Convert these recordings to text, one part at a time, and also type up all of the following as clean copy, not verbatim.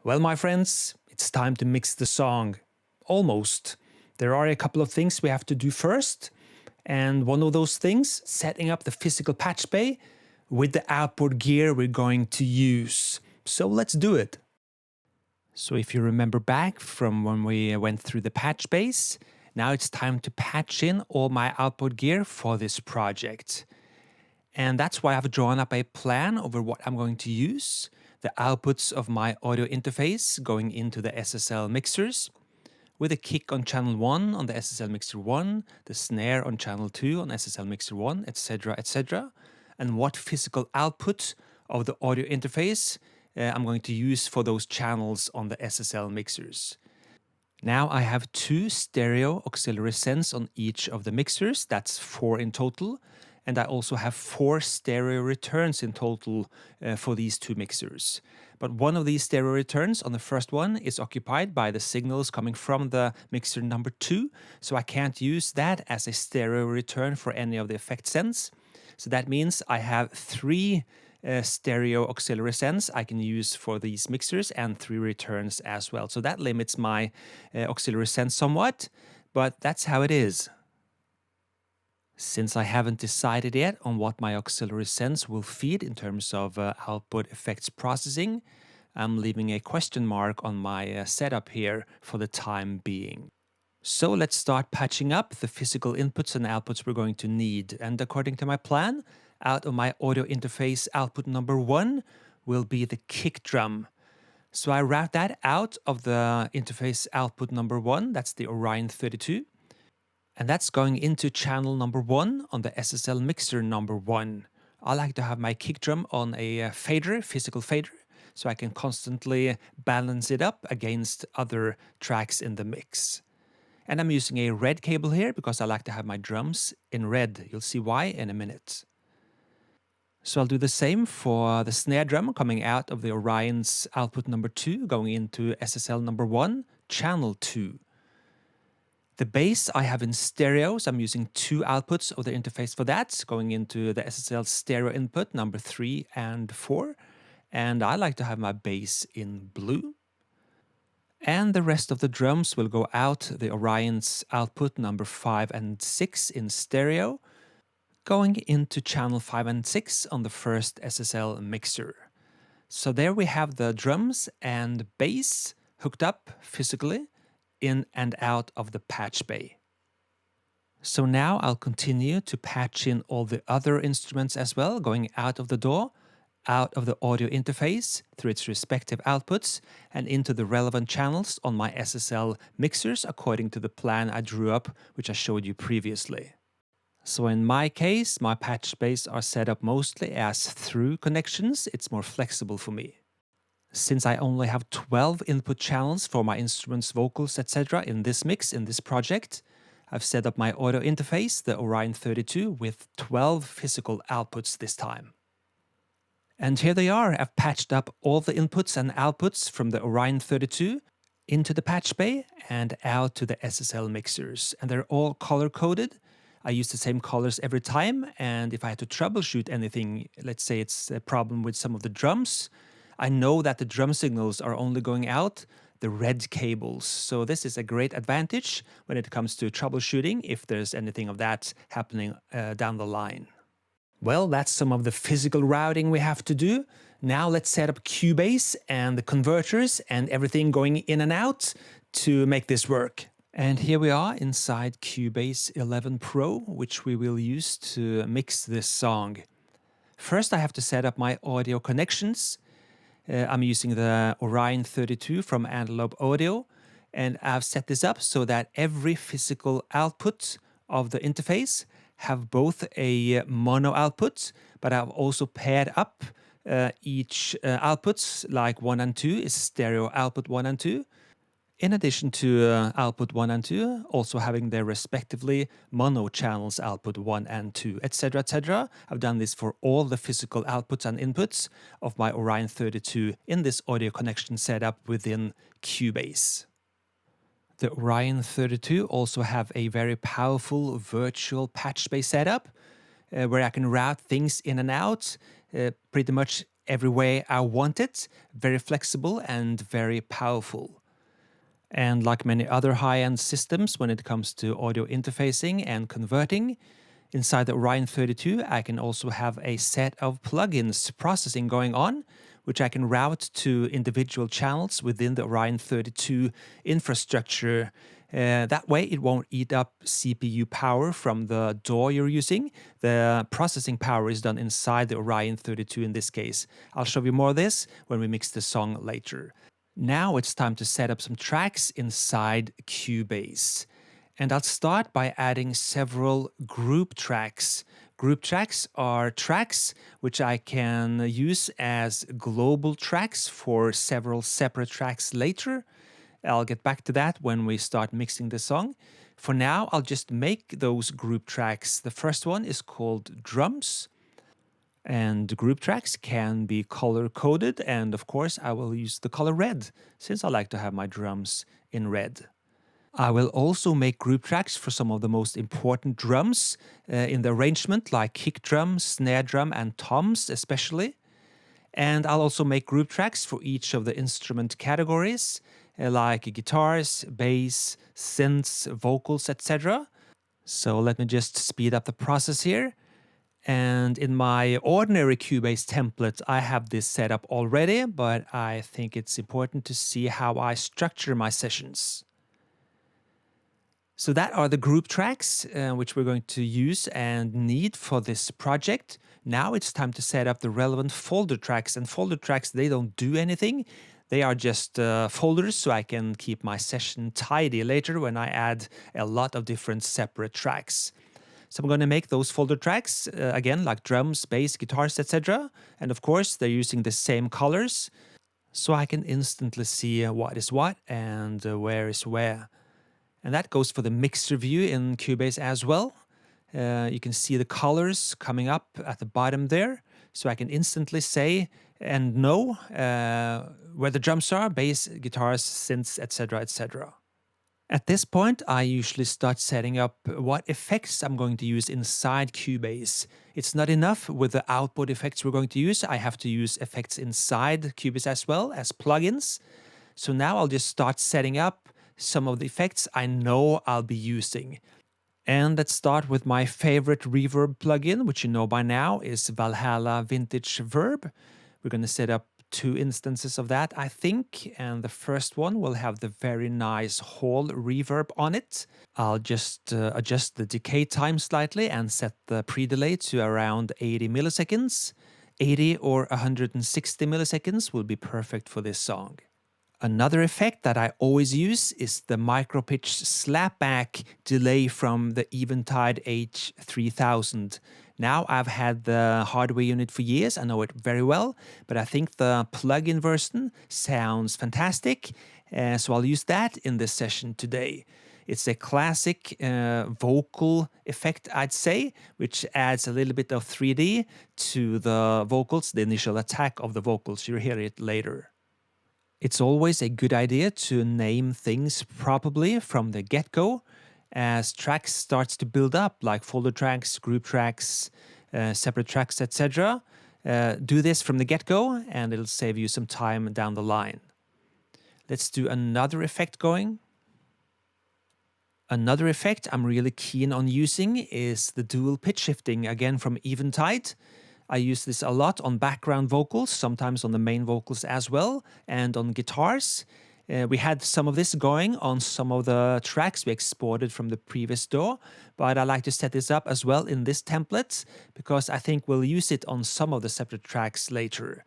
Well, my friends, it's time to mix the song. Almost. There are a couple of things we have to do first, and one of those things, setting up the physical patch bay with the outboard gear we're going to use. So let's do it. So if you remember back from when we went through the patch bays, now it's time to patch in all my outboard gear for this project. And that's why I've drawn up a plan over what I'm going to use. The outputs of my audio interface going into the SSL mixers, with a kick on channel 1 on the SSL mixer 1, the snare on channel 2 on SSL mixer 1, etc., etc. And what physical output of the audio interface I'm going to use for those channels on the SSL mixers. Now I have 2 stereo auxiliary sends on each of the mixers, that's 4 in total. And I also have 4 stereo returns in total for these 2 mixers. But one of these stereo returns on the first one is occupied by the signals coming from the mixer number 2, so I can't use that as a stereo return for any of the effect sends. So that means I have 3 stereo auxiliary sends I can use for these mixers and 3 returns as well. So that limits my auxiliary sends somewhat, but that's how it is. Since I haven't decided yet on what my auxiliary sends will feed in terms of output effects processing, I'm leaving a question mark on my setup here for the time being. So let's start patching up the physical inputs and outputs we're going to need. And according to my plan, out of my audio interface output number 1 will be the kick drum. So I route that out of the interface output number 1, that's the Orion 32. And that's going into channel number 1 on the SSL mixer number 1. I like to have my kick drum on a fader, physical fader, so I can constantly balance it up against other tracks in the mix. And I'm using a red cable here because I like to have my drums in red. You'll see why in a minute. So I'll do the same for the snare drum coming out of the Orion's output number 2, going into SSL number 1, channel 2. The bass I have in stereo, so I'm using 2 outputs of the interface for that, going into the SSL stereo input number 3 and 4. And I like to have my bass in blue. And the rest of the drums will go out the Orion's output number 5 and 6 in stereo, going into channel 5 and 6 on the first SSL mixer. So there we have the drums and bass hooked up physically in and out of the patch bay. So now I'll continue to patch in all the other instruments as well, going out of the door, out of the audio interface through its respective outputs, and into the relevant channels on my SSL mixers according to the plan I drew up, which I showed you previously. So in my case, my patch bays are set up mostly as through connections. It's more flexible for me. Since I only have 12 input channels for my instruments, vocals, etc. in this mix, in this project, I've set up my audio interface, the Orion 32, with 12 physical outputs this time. And here they are. I've patched up all the inputs and outputs from the Orion 32 into the patch bay and out to the SSL mixers. And they're all color-coded. I use the same colors every time, and if I had to troubleshoot anything, let's say it's a problem with some of the drums, I know that the drum signals are only going out the red cables. So this is a great advantage when it comes to troubleshooting if there's anything of that happening down the line. Well, that's some of the physical routing we have to do. Now let's set up Cubase and the converters and everything going in and out to make this work. And here we are inside Cubase 11 Pro, which we will use to mix this song. First, I have to set up my audio connections. I'm using the Orion 32 from Antelope Audio, and I've set this up so that every physical output of the interface have both a mono output, but I've also paired up each outputs, like 1 and 2 is stereo output 1 and 2. In addition to output 1 and 2, also having their respectively mono channels output 1 and 2, etc., etc. I've done this for all the physical outputs and inputs of my Orion 32 in this audio connection setup within Cubase. The Orion 32 also have a very powerful virtual patch bay setup where I can route things in and out pretty much every way I want it, very flexible and very powerful. And like many other high-end systems when it comes to audio interfacing and converting, inside the Orion 32 I can also have a set of plugins processing going on, which I can route to individual channels within the Orion 32 infrastructure. That way it won't eat up CPU power from the DAW you're using. The processing power is done inside the Orion 32 in this case. I'll show you more of this when we mix the song later. Now it's time to set up some tracks inside Cubase. And I'll start by adding several group tracks. Group tracks are tracks which I can use as global tracks for several separate tracks later. I'll get back to that when we start mixing the song. For now, I'll just make those group tracks. The first one is called Drums. And group tracks can be color coded, and of course I will use the color red since I like to have my drums in red. I will also make group tracks for some of the most important drums in the arrangement, like kick drum, snare drum, and toms especially. And I'll also make group tracks for each of the instrument categories, like guitars, bass, synths, vocals, etc. So let me just speed up the process here. And in my ordinary Cubase template, I have this set up already, but I think it's important to see how I structure my sessions. So that are the group tracks which we're going to use and need for this project. Now it's time to set up the relevant folder tracks. And folder tracks, they don't do anything. They are just folders, so I can keep my session tidy later when I add a lot of different separate tracks. So I'm going to make those folder tracks, again, like drums, bass, guitars, etc. And of course, they're using the same colors, so I can instantly see what is what and where is where. And that goes for the mixer view in Cubase as well. You can see the colors coming up at the bottom there, so I can instantly say and know where the drums are, bass, guitars, synths, etc., etc. At this point, I usually start setting up what effects I'm going to use inside Cubase. It's not enough with the output effects we're going to use. I have to use effects inside Cubase as well as plugins. So now I'll just start setting up some of the effects I know I'll be using. And let's start with my favorite reverb plugin, which you know by now is Valhalla Vintage Verb. We're going to set up 2 instances of that, I think, and the first one will have the very nice hall reverb on it. I'll just adjust the decay time slightly and set the pre-delay to around 80 milliseconds. 80 or 160 milliseconds will be perfect for this song. Another effect that I always use is the micro-pitch slapback delay from the Eventide H3000. Now, I've had the hardware unit for years, I know it very well, but I think the plug-in version sounds fantastic, so I'll use that in this session today. It's a classic vocal effect, I'd say, which adds a little bit of 3D to the vocals, the initial attack of the vocals. You'll hear it later. It's always a good idea to name things properly from the get-go, as tracks starts to build up, like folder tracks, group tracks, separate tracks, etc. Do this from the get-go, and it'll save you some time down the line. Let's do another effect going. Another effect I'm really keen on using is the dual pitch shifting, again from Eventide. I use this a lot on background vocals, sometimes on the main vocals as well, and on guitars. We had some of this going on some of the tracks we exported from the previous DAW, but I like to set this up as well in this template because I think we'll use it on some of the separate tracks later.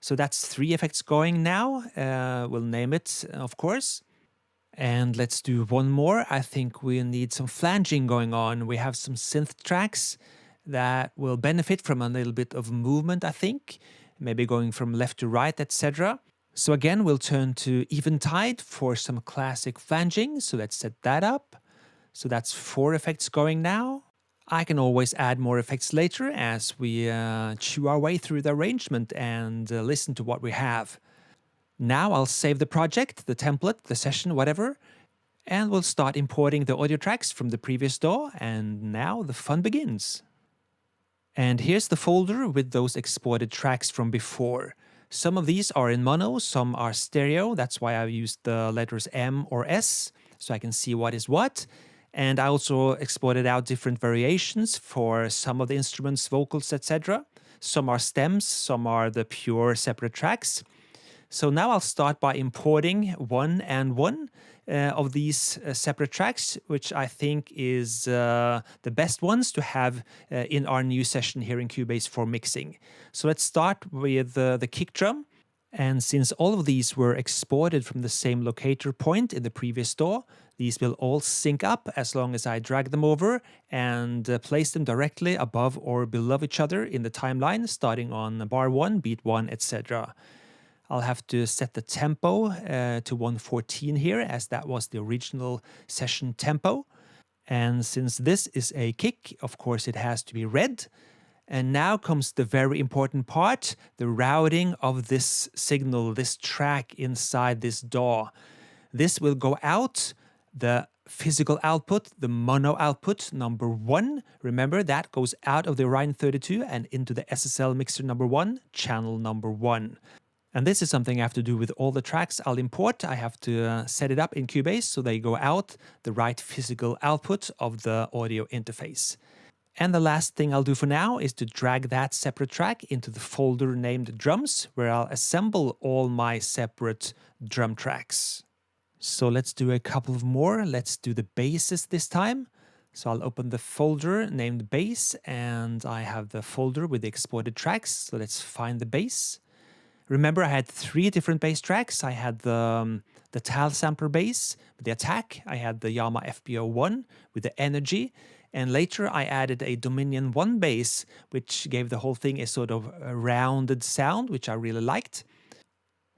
So that's 3 effects going now. We'll name it, of course. And let's do one more. I think we need some flanging going on. We have some synth tracks that will benefit from a little bit of movement, I think, maybe going from left to right, etc. So again, we'll turn to Eventide for some classic flanging. So let's set that up. So that's 4 effects going now. I can always add more effects later as we chew our way through the arrangement and listen to what we have. Now I'll save the project, the template, the session, whatever, and we'll start importing the audio tracks from the previous DAW, and now the fun begins. And here's the folder with those exported tracks from before. Some of these are in mono, some are stereo. That's why I used the letters M or S, so I can see what is what. And I also exported out different variations for some of the instruments, vocals, etc. Some are stems, some are the pure separate tracks. So now I'll start by importing one of these separate tracks, which I think is the best ones to have in our new session here in Cubase for mixing. So let's start with the kick drum. And since all of these were exported from the same locator point in the previous DAW, these will all sync up as long as I drag them over and place them directly above or below each other in the timeline, starting on bar 1, beat 1, etc. I'll have to set the tempo to 114 here, as that was the original session tempo. And since this is a kick, of course it has to be red. And now comes the very important part, the routing of this signal, this track inside this DAW. This will go out, the physical output, the mono output number 1. Remember, that goes out of the Orion 32 and into the SSL mixer number 1, channel number 1. And this is something I have to do with all the tracks I'll import. I have to set it up in Cubase so they go out the right physical output of the audio interface. And the last thing I'll do for now is to drag that separate track into the folder named drums, where I'll assemble all my separate drum tracks. So let's do a couple of more. Let's do the basses this time. So I'll open the folder named bass, and I have the folder with the exported tracks. So let's find the bass. Remember, I had 3 different bass tracks. I had the Tal sampler bass with the attack. I had the Yamaha FBO1 with the energy. And later I added a Dominion 1 bass, which gave the whole thing a sort of a rounded sound, which I really liked.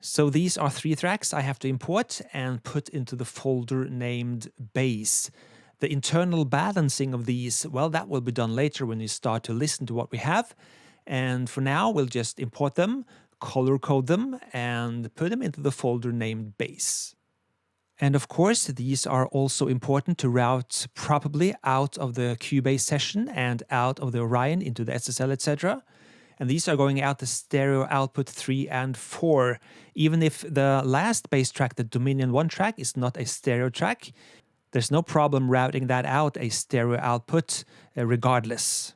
So these are 3 tracks I have to import and put into the folder named bass. The internal balancing of these, well, that will be done later when you start to listen to what we have. And for now, we'll just import them, color code them, and put them into the folder named bass. And of course, these are also important to route properly out of the Cubase session and out of the Orion into the SSL, etc. And these are going out the stereo output 3 and 4. Even if the last bass track, the Dominion 1 track, is not a stereo track, there's no problem routing that out a stereo output regardless.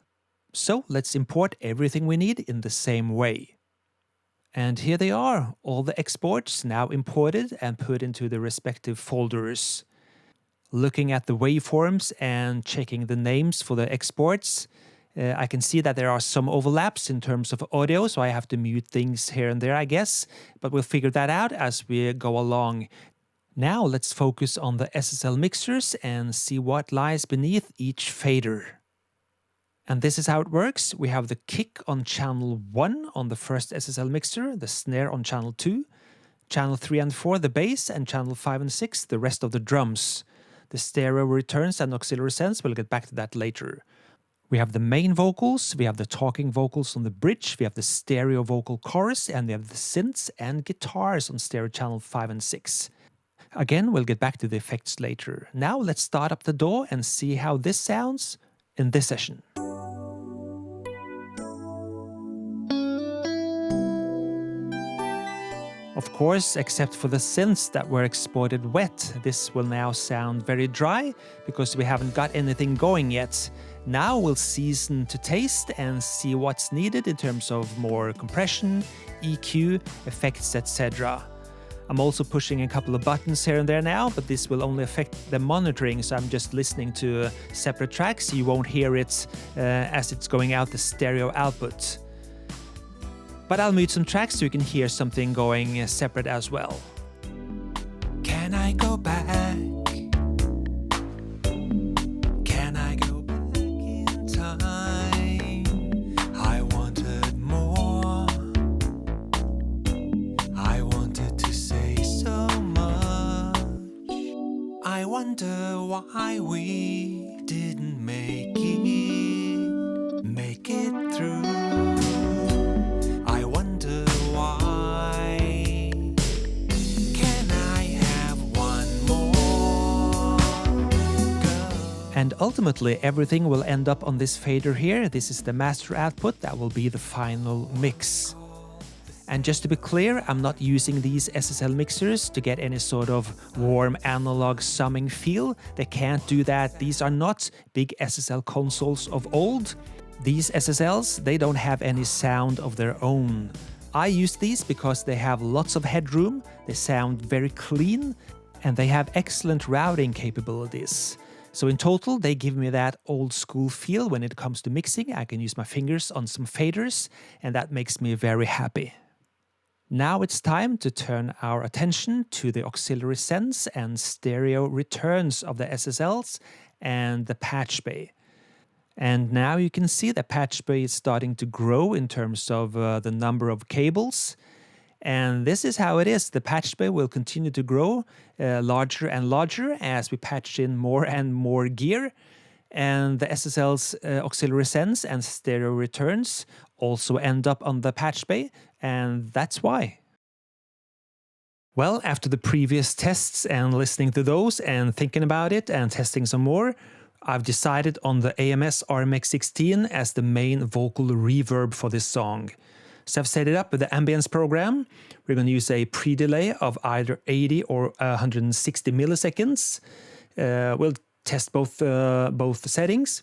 So let's import everything we need in the same way. And here they are, all the exports now imported and put into the respective folders. Looking at the waveforms and checking the names for the exports, I can see that there are some overlaps in terms of audio, so I have to mute things here and there, I guess. But we'll figure that out as we go along. Now let's focus on the SSL mixers and see what lies beneath each fader. And this is how it works. We have the kick on channel 1 on the first SSL mixer, the snare on channel 2, channel 3 and 4 the bass, and channel 5 and 6 the rest of the drums. The stereo returns and auxiliary sense, we'll get back to that later. We have the main vocals, we have the talking vocals on the bridge, we have the stereo vocal chorus, and we have the synths and guitars on stereo channel 5 and 6. Again, we'll get back to the effects later. Now let's start up the DAW and see how this sounds in this session. Of course, except for the synths that were exported wet, this will now sound very dry because we haven't got anything going yet. Now we'll season to taste and see what's needed in terms of more compression, EQ, effects, etc. I'm also pushing a couple of buttons here and there now, but this will only affect the monitoring, so I'm just listening to separate tracks. You won't hear it as it's going out the stereo output. But I'll mute some tracks so you can hear something going separate as well. Can I go back? Can I go back in time? I wanted more. I wanted to say so much. I wonder why we didn't make it through. And ultimately everything will end up on this fader here. This is the master output, that will be the final mix. And just to be clear, I'm not using these SSL mixers to get any sort of warm analog summing feel. They can't do that. These are not big SSL consoles of old. These SSLs, they don't have any sound of their own. I use these because they have lots of headroom, they sound very clean, and they have excellent routing capabilities. So in total, they give me that old school feel when it comes to mixing. I can use my fingers on some faders, and that makes me very happy. Now it's time to turn our attention to the auxiliary sends and stereo returns of the SSLs and the patch bay. And now you can see the patch bay is starting to grow in terms of the number of cables. And this is how it is. The patch bay will continue to grow larger and larger as we patch in more and more gear. And the SSL's auxiliary sends and stereo returns also end up on the patch bay, and that's why. Well, after the previous tests and listening to those and thinking about it and testing some more, I've decided on the AMS RMX16 as the main vocal reverb for this song. So I've set it up with the ambience program. We're going to use a pre-delay of either 80 or 160 milliseconds. We'll test both settings.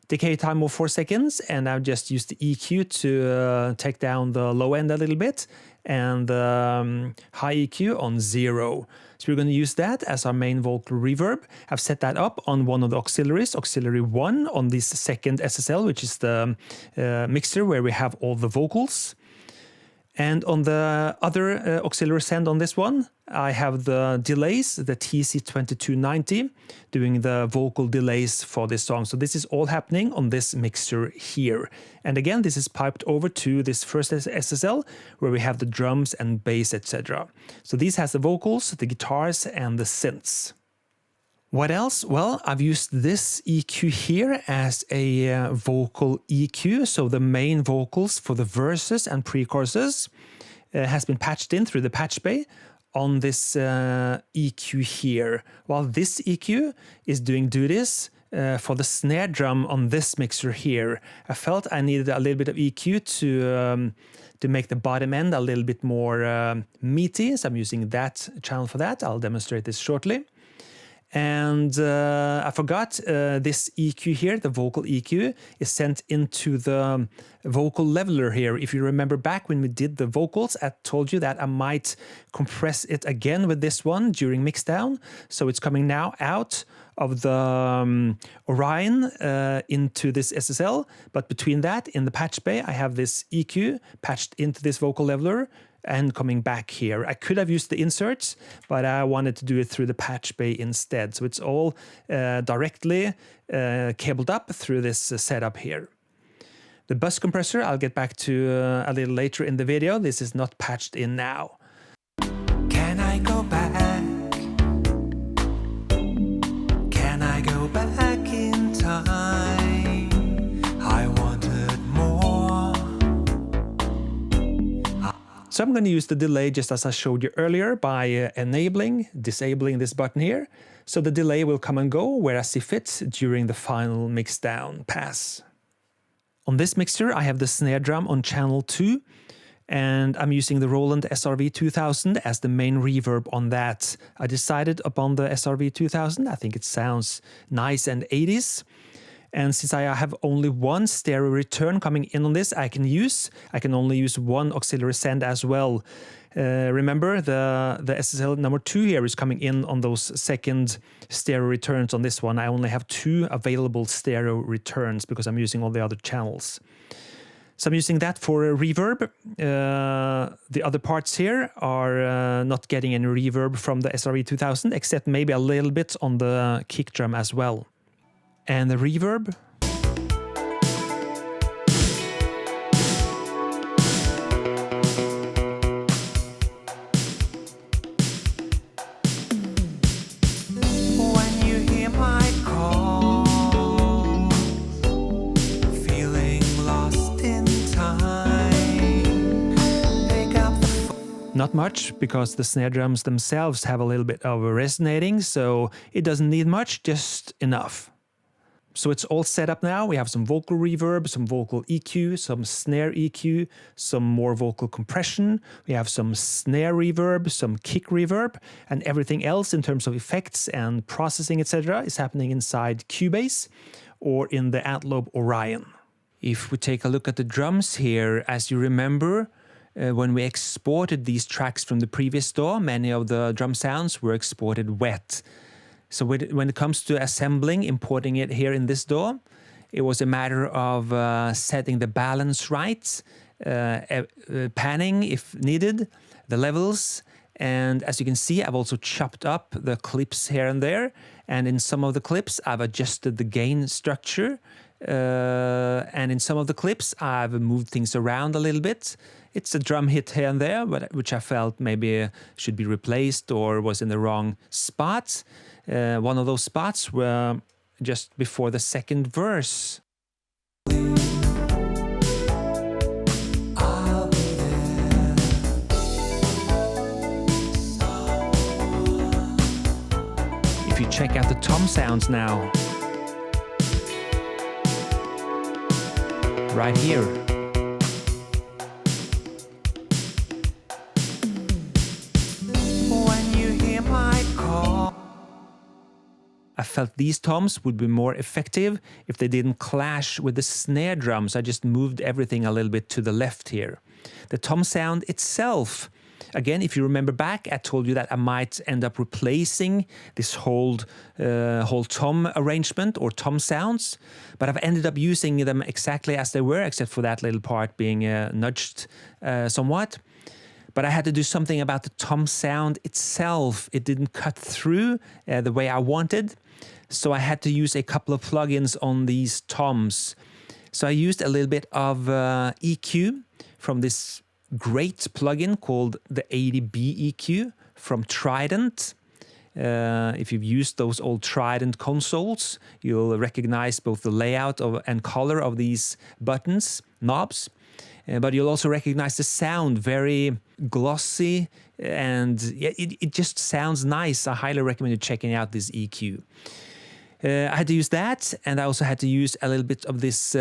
Decay time of 4 seconds, and I've just used the EQ to take down the low end a little bit, and high EQ on 0. So we're going to use that as our main vocal reverb. I've set that up on one of the auxiliaries, auxiliary 1, on this second SSL, which is the mixer where we have all the vocals. And on the other auxiliary send on this one, I have the delays, the TC2290, doing the vocal delays for this song. So this is all happening on this mixer here. And again, this is piped over to this first SSL, where we have the drums and bass, etc. So these has the vocals, the guitars, and the synths. What else? Well, I've used this EQ here as a vocal EQ, so the main vocals for the verses and pre-choruses has been patched in through the patch bay on this EQ here, while this EQ is doing duties for the snare drum on this mixer here. I felt I needed a little bit of EQ to make the bottom end a little bit more meaty, so I'm using that channel for that. I'll demonstrate this shortly. And I forgot this EQ here, the vocal EQ, is sent into the vocal leveler here. If you remember back when we did the vocals, I told you that I might compress it again with this one during mixdown. So it's coming now out of the Orion into this SSL. But between that, in the patch bay, I have this EQ patched into this vocal leveler and coming back here. I could have used the inserts, but I wanted to do it through the patch bay instead. So it's all directly cabled up through this setup here. The bus compressor I'll get back to a little later in the video. This is not patched in now. Can I go back? Can I go back in time? I wanted more. So I'm going to use the delay just as I showed you earlier by disabling this button here. So the delay will come and go where I see fit during the final mixdown pass. On this mixer, I have the snare drum on channel 2, and I'm using the Roland SRV 2000 as the main reverb on that. I decided upon the SRV 2000. I think it sounds nice and 80s. And since I have only one stereo return coming in on this, I can only use one auxiliary send as well. Remember, the SSL number 2 here is coming in on those second stereo returns on this one. I only have 2 available stereo returns because I'm using all the other channels. So I'm using that for a reverb. The other parts here are not getting any reverb from the SRV 2000, except maybe a little bit on the kick drum as well. And the reverb. When you hear my call, feeling lost in time, pick up the phone. Not much, because the snare drums themselves have a little bit of resonating, so it doesn't need much, just enough. So it's all set up now. We have some vocal reverb, some vocal EQ, some snare EQ, some more vocal compression. We have some snare reverb, some kick reverb, and everything else in terms of effects and processing, etc. is happening inside Cubase or in the Antelope Orion. If we take a look at the drums here, as you remember, when we exported these tracks from the previous DAW, many of the drum sounds were exported wet. So when it comes to assembling, importing it here in this DAW, it was a matter of setting the balance right, panning if needed, the levels, and as you can see, I've also chopped up the clips here and there, and in some of the clips I've adjusted the gain structure, and in some of the clips I've moved things around a little bit. It's a drum hit here and there, which I felt maybe should be replaced or was in the wrong spot. One of those spots were just before the second verse. If you check out the tom sounds now, right here. I felt these toms would be more effective if they didn't clash with the snare drums. I just moved everything a little bit to the left here. The tom sound itself, again, if you remember back, I told you that I might end up replacing this whole tom arrangement or tom sounds, but I've ended up using them exactly as they were, except for that little part being nudged somewhat. But I had to do something about the tom sound itself. It didn't cut through the way I wanted. So I had to use a couple of plugins on these toms. So I used a little bit of EQ from this great plugin called the 80B EQ from Trident. If you've used those old Trident consoles, you'll recognize both the layout and color of these buttons, knobs. But you'll also recognize the sound, very glossy, and it just sounds nice. I highly recommend checking out this EQ. I had to use that, and I also had to use a little bit of this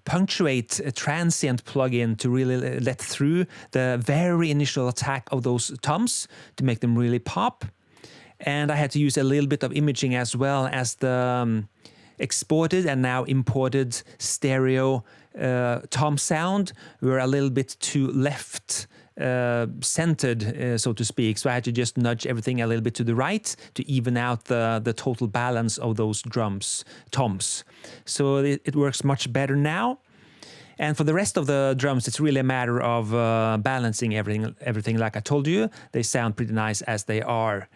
punctuate transient plugin to really let through the very initial attack of those toms to make them really pop. And I had to use a little bit of imaging as well as the exported and now imported stereo tom sound were a little bit too left centered, so to speak. So I had to just nudge everything a little bit to the right to even out the total balance of those toms. So it works much better now. And for the rest of the drums, it's really a matter of balancing everything like I told you. They sound pretty nice as they are.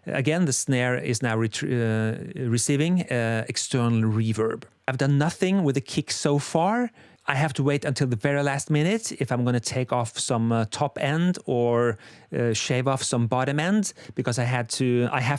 Again, the snare is now receiving external reverb. I've done nothing with the kick so far. I have to wait until the very last minute if I'm going to take off some top end or shave off some bottom end, because I have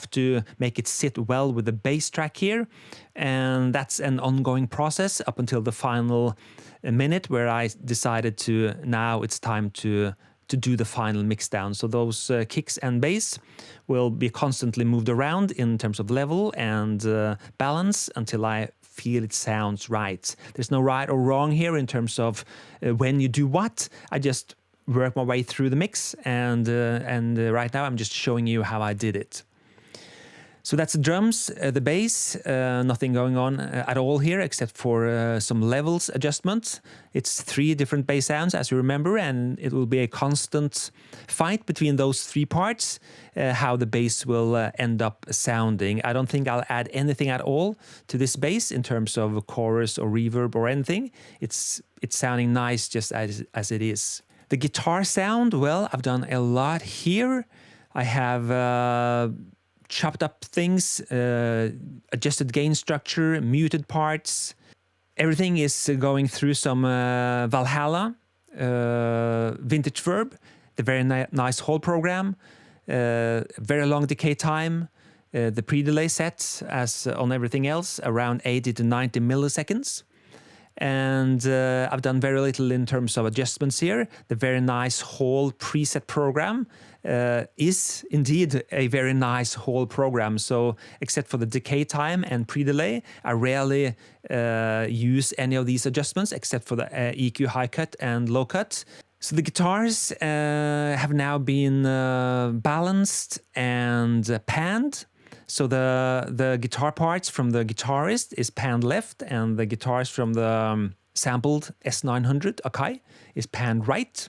to make it sit well with the bass track here, and that's an ongoing process up until the final minute where I decided now it's time to do the final mix down. So those kicks and bass will be constantly moved around in terms of level and balance until I feel it sounds right. There's no right or wrong here in terms of when you do what. I just work my way through the mix, and right now I'm just showing you how I did it. So that's the drums, the bass, nothing going on at all here except for some levels adjustments. It's 3 different bass sounds, as you remember, and it will be a constant fight between those 3 parts, how the bass will end up sounding. I don't think I'll add anything at all to this bass in terms of a chorus or reverb or anything. It's sounding nice just as it is. The guitar sound, well, I've done a lot here. I have chopped up things, adjusted gain structure, muted parts. Everything is going through some Valhalla, Vintage Verb, the very nice hold program, very long decay time, the pre-delay set as on everything else, around 80 to 90 milliseconds. And I've done very little in terms of adjustments here. The very nice whole preset program is indeed a very nice whole program. So except for the decay time and pre-delay, I rarely use any of these adjustments except for the EQ high cut and low cut. So the guitars have now been balanced and panned. So the guitar parts from the guitarist is panned left, and the guitars from the sampled S900 Akai is panned right.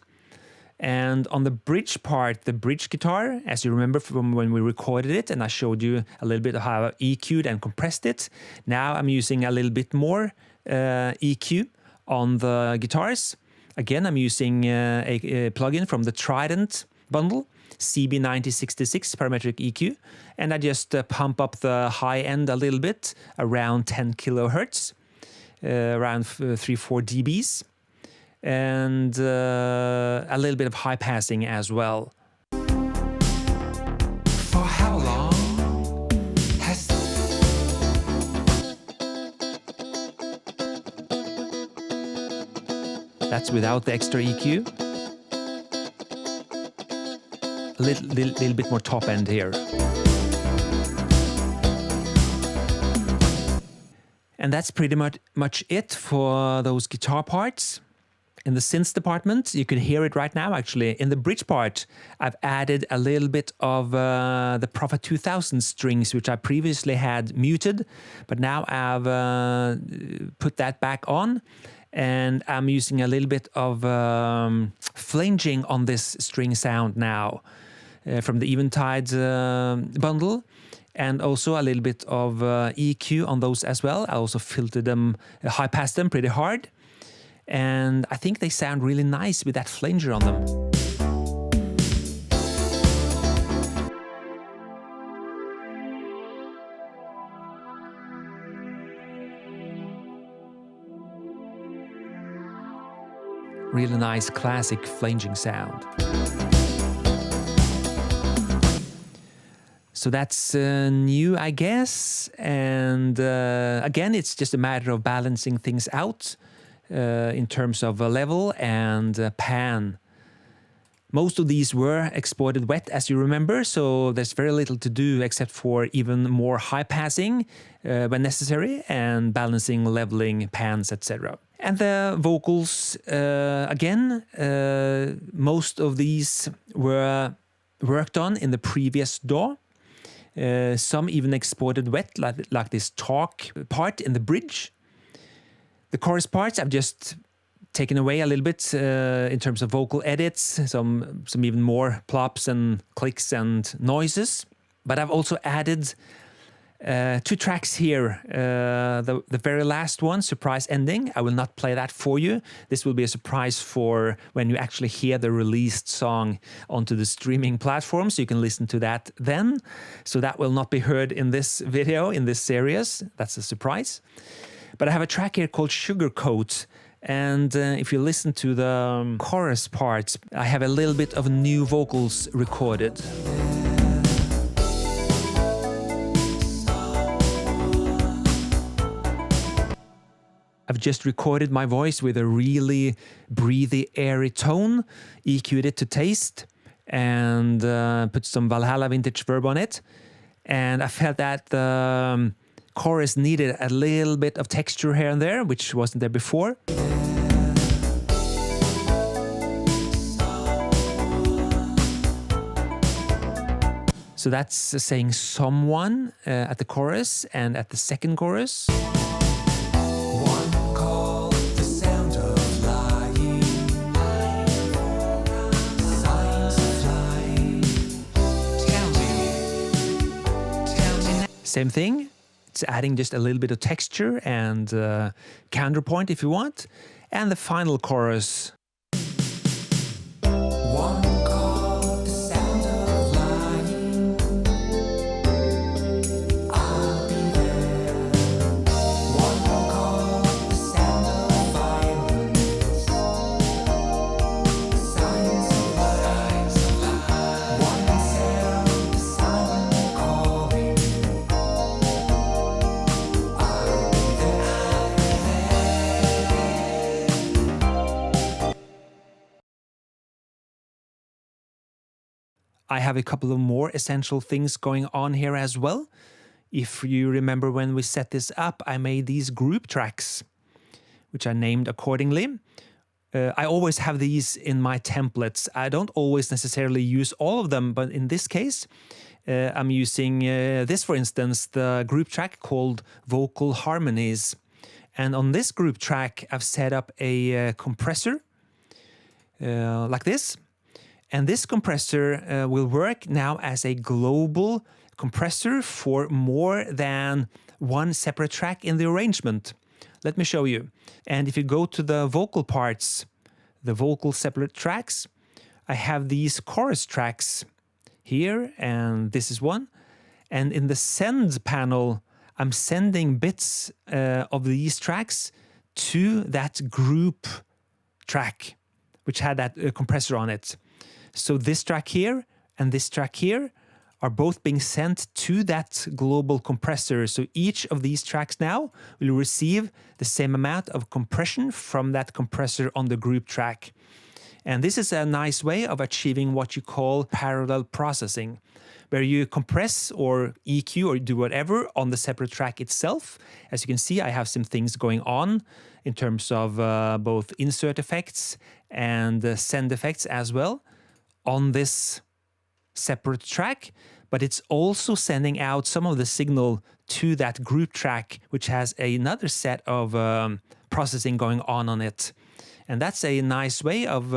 And on the bridge part, the bridge guitar, as you remember from when we recorded it, and I showed you a little bit of how I EQ'd and compressed it. Now I'm using a little bit more EQ on the guitars. Again, I'm using a plugin from the Trident bundle, CB9066 parametric EQ, and I just pump up the high end a little bit, around 10 kilohertz, around 3-4 dBs, and a little bit of high passing as well. For how long has... That's without the extra EQ. A little bit more top end here. And that's pretty much it for those guitar parts. In the synths department, you can hear it right now actually. In the bridge part, I've added a little bit of the Prophet 2000 strings, which I previously had muted, but now I've put that back on. And I'm using a little bit of flanging on this string sound now from the Eventide bundle, and also a little bit of EQ on those as well. I also filtered them, high passed them pretty hard, and I think they sound really nice with that flanger on them. Really nice classic flanging sound. So that's new, I guess. And again, it's just a matter of balancing things out in terms of level and pan. Most of these were exported wet, as you remember, so there's very little to do except for even more high passing when necessary, and balancing, leveling, pans, etc. And the vocals, again, most of these were worked on in the previous DAW. Some even exported wet, like this talk part in the bridge. The chorus parts I've just taken away a little bit in terms of vocal edits, some even more plops and clicks and noises. But I've also added 2 tracks here. The very last one, Surprise Ending, I will not play that for you. This will be a surprise for when you actually hear the released song onto the streaming platform, so you can listen to that then. So that will not be heard in this video, in this series. That's a surprise. But I have a track here called Sugarcoat, and if you listen to the chorus parts, I have a little bit of new vocals recorded. I've just recorded my voice with a really breathy, airy tone, EQ'd it to taste, and put some Valhalla vintage verb on it. And I felt that the chorus needed a little bit of texture here and there, which wasn't there before. So that's saying someone at the chorus, and at the second chorus. Same thing, it's adding just a little bit of texture and counterpoint if you want. And the final chorus. I have a couple of more essential things going on here as well. If you remember when we set this up, I made these group tracks, which I named accordingly. I always have these in my templates. I don't always necessarily use all of them, but in this case, I'm using this, for instance, the group track called Vocal Harmonies. And on this group track, I've set up a compressor like this. And this compressor will work now as a global compressor for more than one separate track in the arrangement. Let me show you. And if you go to the vocal parts, the vocal separate tracks, I have these chorus tracks here, and this is one. And in the send panel, I'm sending bits of these tracks to that group track, which had that compressor on it. So this track here and this track here are both being sent to that global compressor. So each of these tracks now will receive the same amount of compression from that compressor on the group track. And this is a nice way of achieving what you call parallel processing, where you compress or EQ or do whatever on the separate track itself. As you can see, I have some things going on in terms of both insert effects and send effects as well on this separate track, but it's also sending out some of the signal to that group track, which has another set of processing going on it. And that's a nice way of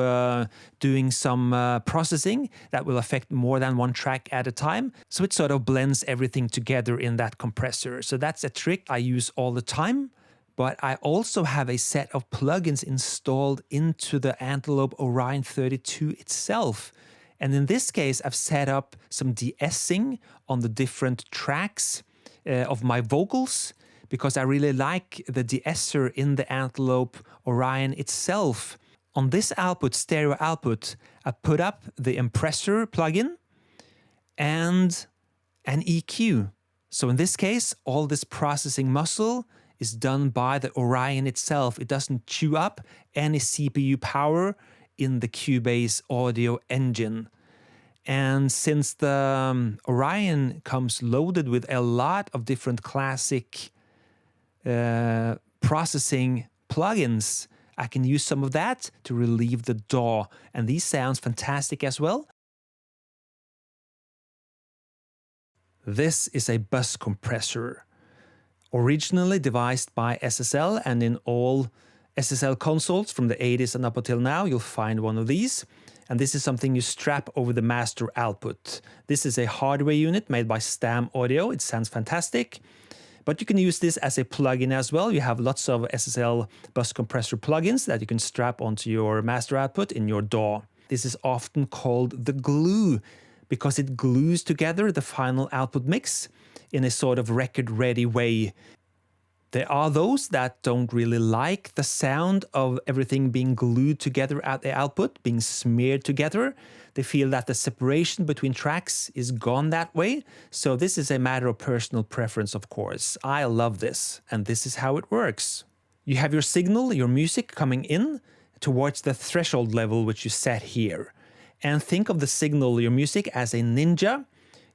doing some processing that will affect more than one track at a time. So it sort of blends everything together in that compressor. So that's a trick I use all the time. But I also have a set of plugins installed into the Antelope Orion 32 itself. And in this case, I've set up some de-essing on the different tracks of my vocals, because I really like the de-esser in the Antelope Orion itself. On this output, stereo output, I put up the Impressor plugin and an EQ. So in this case, all this processing muscle is done by the Orion itself. It doesn't chew up any CPU power in the Cubase audio engine. And since the Orion comes loaded with a lot of different classic processing plugins, I can use some of that to relieve the DAW. And these sounds fantastic as well. This is a bus compressor, originally devised by SSL, and in all SSL consoles from the 80s and up until now, you'll find one of these. And this is something you strap over the master output. This is a hardware unit made by Stam Audio. It sounds fantastic. But you can use this as a plugin as well. You have lots of SSL bus compressor plugins that you can strap onto your master output in your DAW. This is often called the glue because it glues together the final output mix in a sort of record-ready way. There are those that don't really like the sound of everything being glued together at the output, being smeared together. They feel that the separation between tracks is gone that way. So this is a matter of personal preference, of course. I love this, and this is how it works. You have your signal, your music coming in towards the threshold level, which you set here. And think of the signal, your music, as a ninja.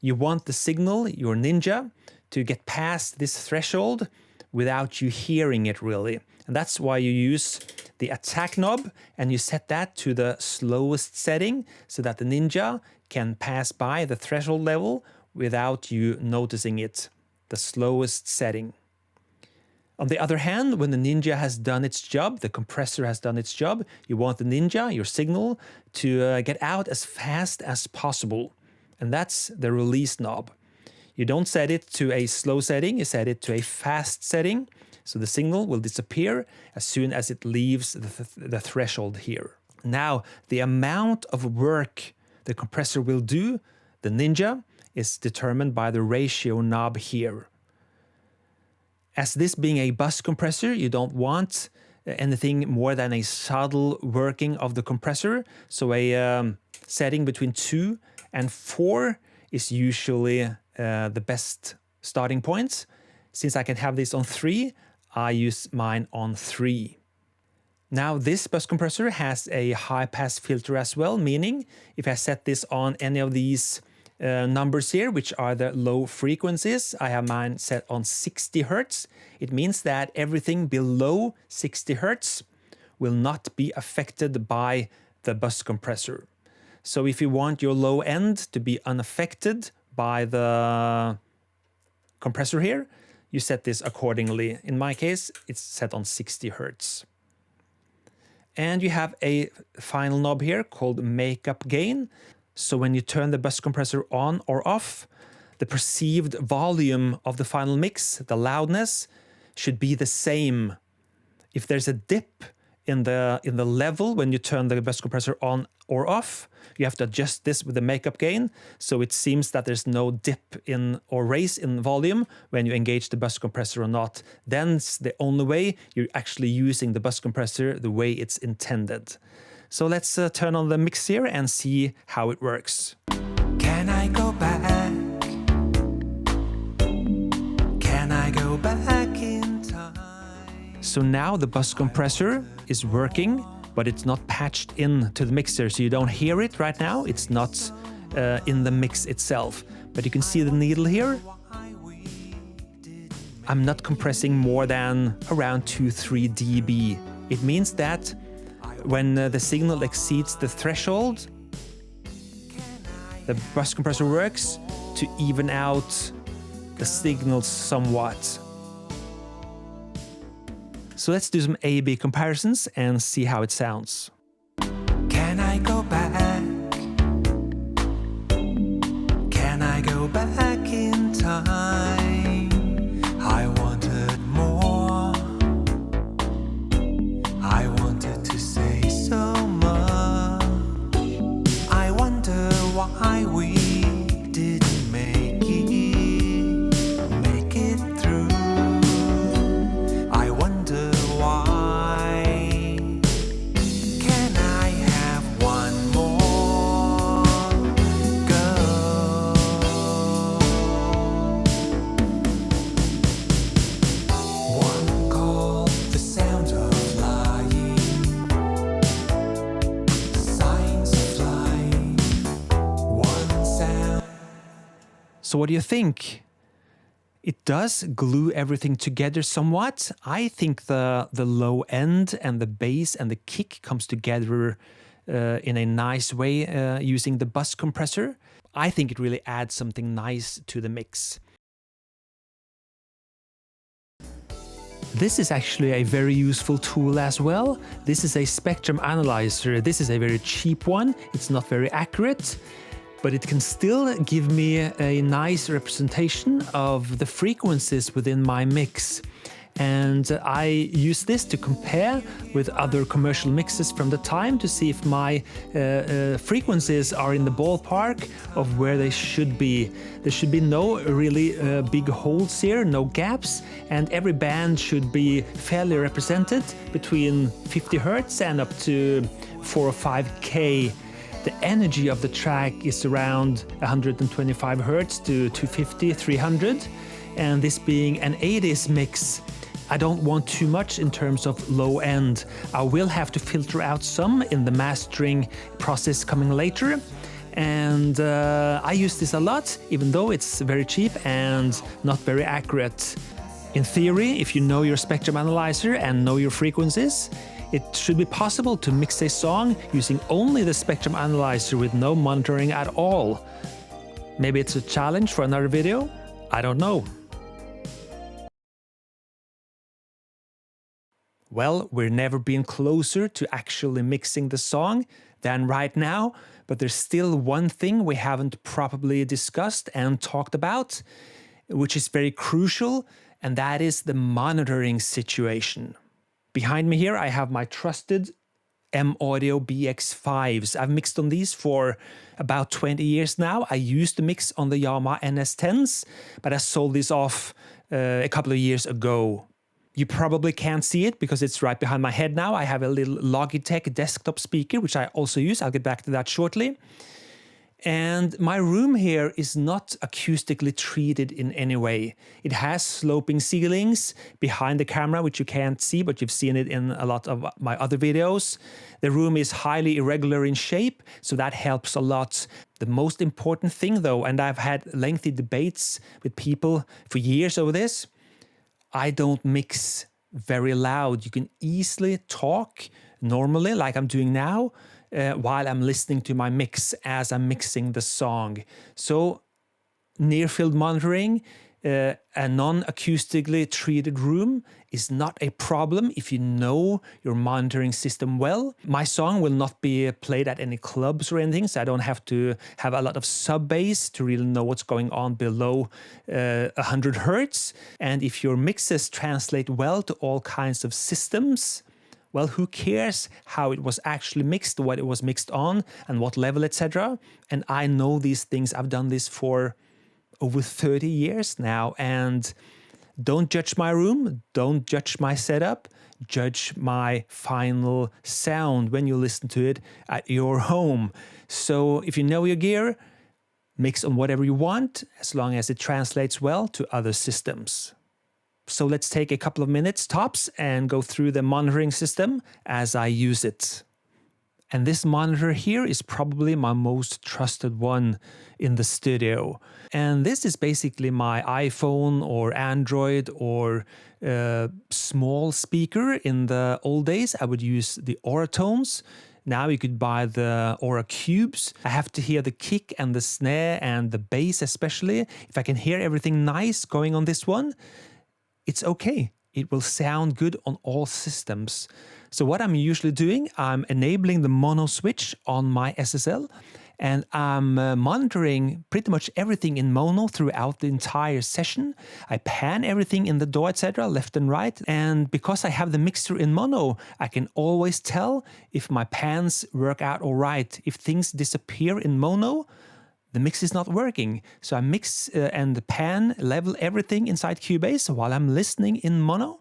You want the signal, your ninja, to get past this threshold without you hearing it really. And that's why you use the attack knob and you set that to the slowest setting so that the ninja can pass by the threshold level without you noticing it, the slowest setting. On the other hand, when the ninja has done its job, the compressor has done its job, you want the ninja, your signal, to get out as fast as possible. And that's the release knob. You don't set it to a slow setting, you set it to a fast setting, so the signal will disappear as soon as it leaves the threshold here. Now, the amount of work the compressor will do, the ninja, is determined by the ratio knob here. As this being a bus compressor, you don't want anything more than a subtle working of the compressor, so a setting between 2 and 4 is usually the best starting points. Since I can have this on 3, I use mine on 3. Now this bus compressor has a high pass filter as well, meaning if I set this on any of these numbers here, which are the low frequencies, I have mine set on 60 Hertz. It means that everything below 60 Hertz will not be affected by the bus compressor. So if you want your low end to be unaffected by the compressor here, you set this accordingly. In my case, it's set on 60 Hertz. And you have a final knob here called makeup gain. So when you turn the bus compressor on or off, the perceived volume of the final mix, the loudness, should be the same. If there's a dip in the level when you turn the bus compressor on or off, you have to adjust this with the makeup gain, so it seems that there's no dip in or raise in volume when you engage the bus compressor or not. Then it's the only way you're actually using the bus compressor the way it's intended. So let's turn on the mix here and see how it works. Can I go back? Can I go back in time? So now the bus compressor is working, but it's not patched in to the mixer, so you don't hear it right now. It's not in the mix itself, but you can see the needle here. I'm not compressing more than around 2-3 dB. It means that when the signal exceeds the threshold, the bus compressor works to even out the signals somewhat. So let's do some A-B comparisons and see how it sounds. Can I go back? Can I go back in time? I wanted more. I wanted to say so much. I wonder why we didn't make it through. I wonder why. Can I have one more go? One call, the sound of lying, signs of flying. One sound. So what do you think? It does glue everything together somewhat. I think the low end and the bass and the kick comes together in a nice way using the bus compressor. I think it really adds something nice to the mix. This is actually a very useful tool as well. This is a spectrum analyzer. This is a very cheap one. It's not very accurate, but it can still give me a nice representation of the frequencies within my mix. And I use this to compare with other commercial mixes from the time to see if my frequencies are in the ballpark of where they should be. There should be no really big holes here, no gaps, and every band should be fairly represented between 50 Hertz and up to 4 or 5K. The energy of the track is around 125 Hertz to 250, 300. And this being an 80s mix, I don't want too much in terms of low end. I will have to filter out some in the mastering process coming later. And I use this a lot, even though it's very cheap and not very accurate. In theory, if you know your spectrum analyzer and know your frequencies, it should be possible to mix a song using only the spectrum analyzer with no monitoring at all. Maybe it's a challenge for another video? I don't know. Well, we've never been closer to actually mixing the song than right now, but there's still one thing we haven't properly discussed and talked about, which is very crucial, and that is the monitoring situation. Behind me here, I have my trusted M-Audio BX5s. I've mixed on these for about 20 years now. I used to mix on the Yamaha NS10s, but I sold these off a couple of years ago. You probably can't see it because it's right behind my head now. I have a little Logitech desktop speaker, which I also use. I'll get back to that shortly. And my room here is not acoustically treated in any way. It has sloping ceilings behind the camera, which you can't see, but you've seen it in a lot of my other videos. The room is highly irregular in shape, so that helps a lot. The most important thing though, and I've had lengthy debates with people for years over this, I don't mix very loud. You can easily talk normally like I'm doing now, while I'm listening to my mix as I'm mixing the song. So near-field monitoring, a non-acoustically treated room is not a problem if you know your monitoring system well. My song will not be played at any clubs or anything, so I don't have to have a lot of sub-bass to really know what's going on below 100 hertz. And if your mixes translate well to all kinds of systems, well, who cares how it was actually mixed, what it was mixed on, and what level, etc. And I know these things. I've done this for over 30 years now. And don't judge my room. Don't judge my setup. Judge my final sound when you listen to it at your home. So if you know your gear, mix on whatever you want, as long as it translates well to other systems. So let's take a couple of minutes tops and go through the monitoring system as I use it. And this monitor here is probably my most trusted one in the studio. And this is basically my iPhone or Android or small speaker. In the old days, I would use the Auratones. Now you could buy the Aura Cubes. I have to hear the kick and the snare and the bass especially. If I can hear everything nice going on this one, it's okay. It will sound good on all systems. So what I'm usually doing, I'm enabling the mono switch on my SSL, and I'm monitoring pretty much everything in mono throughout the entire session. I pan everything in the DAW, etc., left and right. And because I have the mixer in mono, I can always tell if my pans work out all right. If things disappear in mono, the mix is not working. So I mix and pan level everything inside Cubase while I'm listening in mono.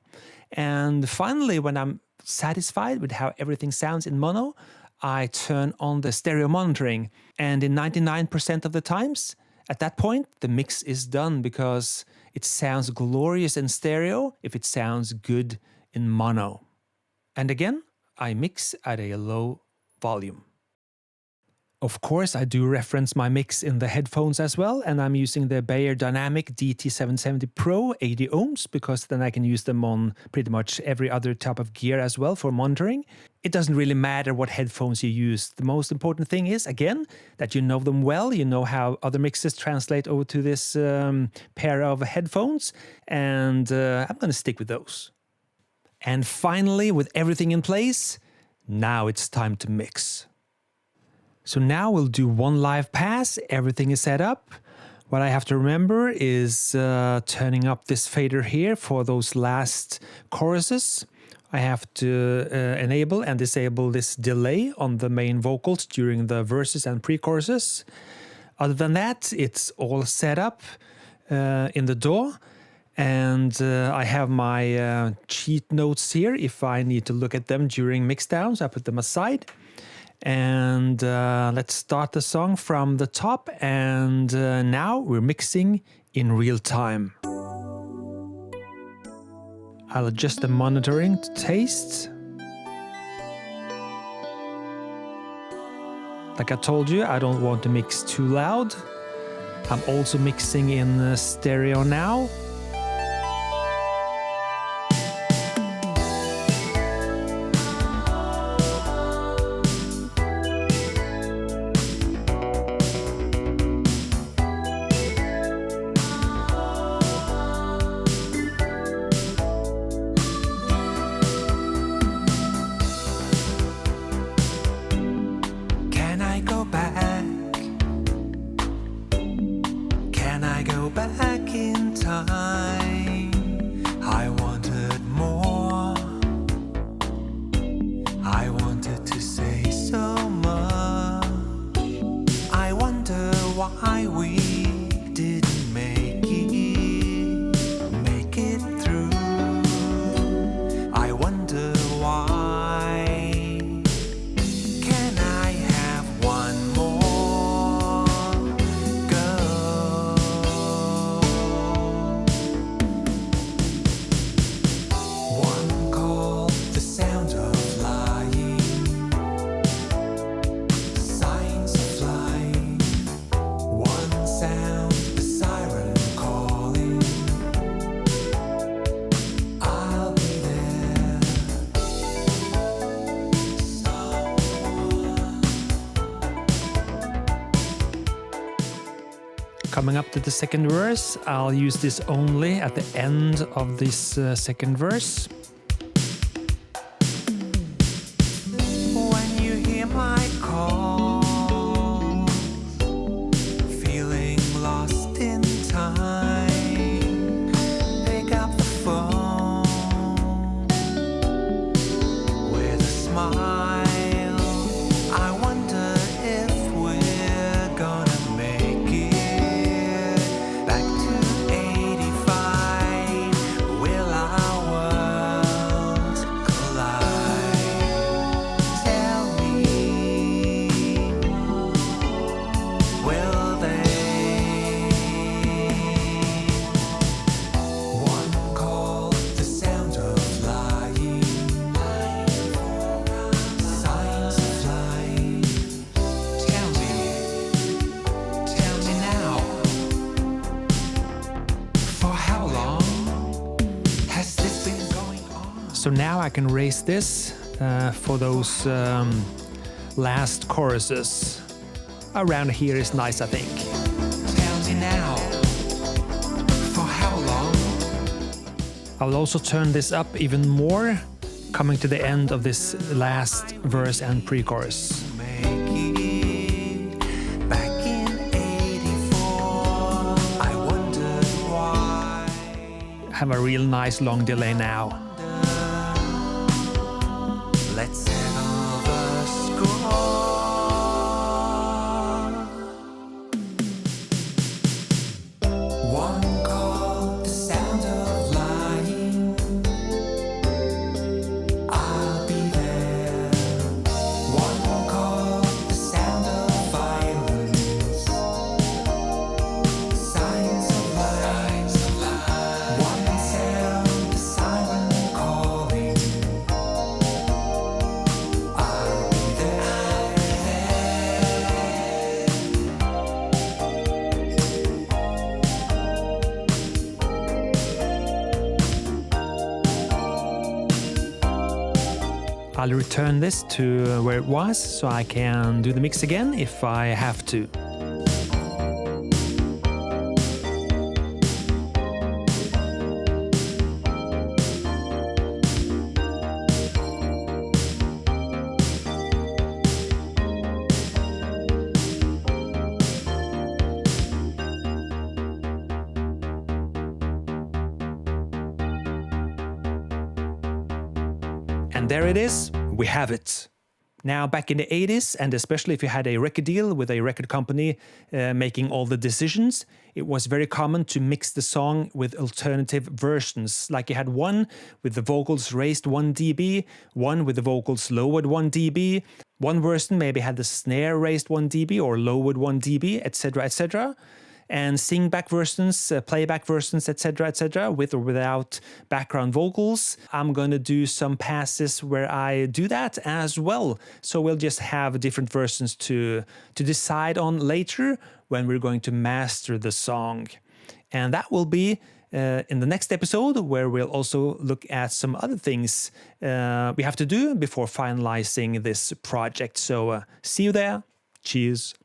And finally, when I'm satisfied with how everything sounds in mono, I turn on the stereo monitoring. And in 99% of the times, at that point, the mix is done because it sounds glorious in stereo if it sounds good in mono. And again, I mix at a low volume. Of course, I do reference my mix in the headphones as well, and I'm using the Beyer Dynamic DT770 Pro 80 ohms because then I can use them on pretty much every other type of gear as well for monitoring. It doesn't really matter what headphones you use. The most important thing is, again, that you know them well, you know how other mixes translate over to this pair of headphones, and I'm going to stick with those. And finally, with everything in place, now it's time to mix. So now we'll do one live pass. Everything is set up. What I have to remember is turning up this fader here for those last choruses. I have to enable and disable this delay on the main vocals during the verses and pre-choruses. Other than that, it's all set up in the DAW. And I have my cheat notes here if I need to look at them during mixdowns. I put them aside. And let's start the song from the top, and now we're mixing in real time. I'll adjust the monitoring to taste. Like I told you, I don't want to mix too loud. I'm also mixing in stereo now. Coming up to the second verse, I'll use this only at the end of this second verse. When you hear my call, feeling lost in time, pick up the phone with a smile. I wonder if we're gonna make it back to 85. Will our worlds collide? Tell me, will they? One call, the sound of flying, signs of flying. Tell me now, for how long has this been going on? So now I can raise this for those last choruses. Around here is nice, I think. Tell me now, for how long? I'll also turn this up even more, coming to the end of this last verse and pre-chorus. Make it back in 84. I wondered why. Have a real nice long delay now. Let's settle the score. One call, the sound of lying. I'll be there. One call, the sound of violence. Signs of life. One sound, the siren calling. I'll be there. I'll return this to where it was so I can do the mix again if I have to. And there it is, we have it. Now, back in the 80s, and especially if you had a record deal with a record company making all the decisions, it was very common to mix the song with alternative versions. Like you had one with the vocals raised 1 dB, one with the vocals lowered 1 dB, one version maybe had the snare raised 1 dB or lowered 1 dB, etc., etc. And sing-back versions, playback versions, etc., with or without background vocals. I'm going to do some passes where I do that as well. So we'll just have different versions to decide on later when we're going to master the song. And that will be in the next episode, where we'll also look at some other things we have to do before finalizing this project. So see you there. Cheers.